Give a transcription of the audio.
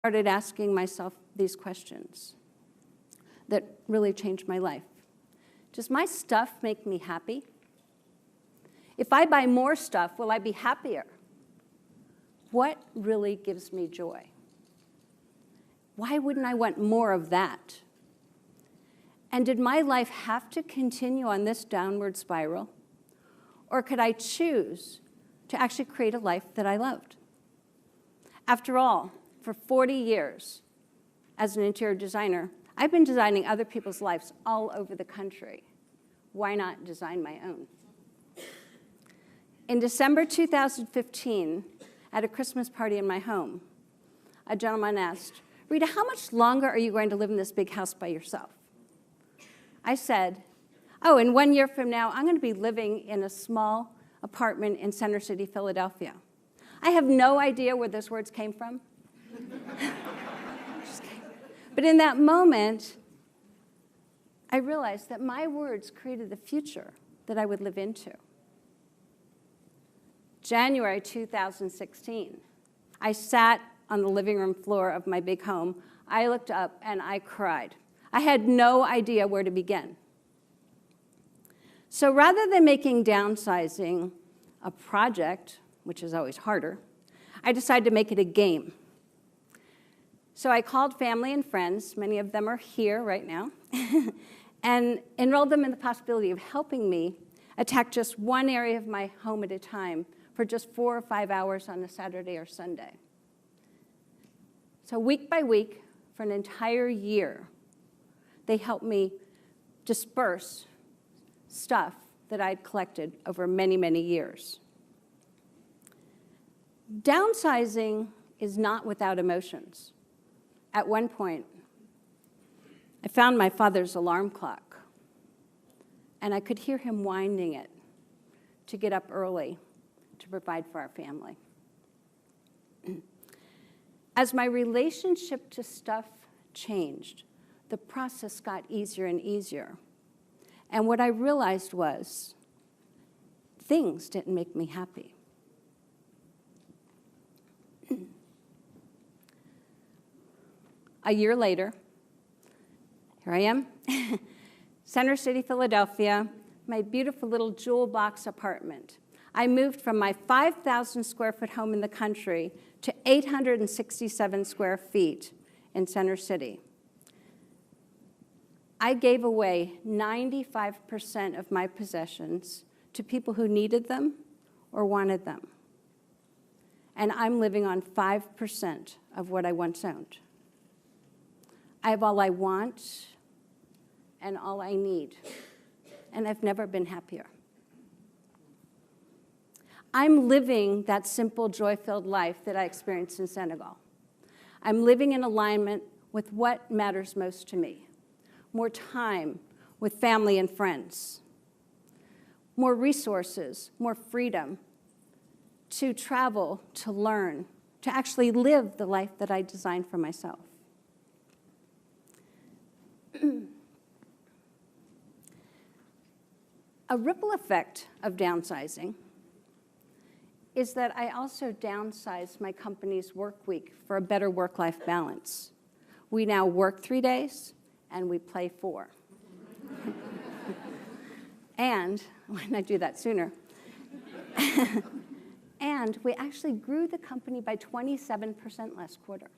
started asking myself these questions that really changed my life. Does my stuff make me happy? If I buy more stuff, will I be happier? What really gives me joy? Why wouldn't I want more of that? And did my life have to continue on this downward spiral? Or could I choose to actually create a life that I loved? After all, for 40 years as an interior designer, I've been designing other people's lives all over the country. Why not design my own? In December 2015, at a Christmas party in my home, a gentleman asked, "Rita, how much longer are you going to live in this big house by yourself?" I said, "Oh, in 1 year from now, I'm going to be living in a small apartment in Center City, Philadelphia." I have no idea where those words came from. Just kidding. But in that moment, I realized that my words created the future that I would live into. January 2016, I sat on the living room floor of my big home. I looked up and I cried. I had no idea where to begin. So rather than making downsizing a project, which is always harder, I decided to make it a game. So I called family and friends, many of them are here right now, and enrolled them in the possibility of helping me attack just one area of my home at a time for just 4 or 5 hours on a Saturday or Sunday. So week by week, for an entire year, they helped me disperse stuff that I'd collected over many, many years. Downsizing is not without emotions. At one point, I found my father's alarm clock, and I could hear him winding it to get up early to provide for our family. As my relationship to stuff changed, the process got easier and easier. And what I realized was things didn't make me happy. A year later, here I am, Center City, Philadelphia, my beautiful little jewel box apartment. I moved from my 5,000 square foot home in the country to 867 square feet in Center City. I gave away 95% of my possessions to people who needed them or wanted them. And I'm living on 5% of what I once owned. I have all I want and all I need, and I've never been happier. I'm living that simple, joy-filled life that I experienced in Senegal. I'm living in alignment with what matters most to me. More time with family and friends. More resources, more freedom to travel, to learn, to actually live the life that I designed for myself. A ripple effect of downsizing is that I also downsized my company's work week for a better work-life balance. We now work 3 days, and we play 4. And, why didn't I do that sooner? And we actually grew the company by 27% last quarter.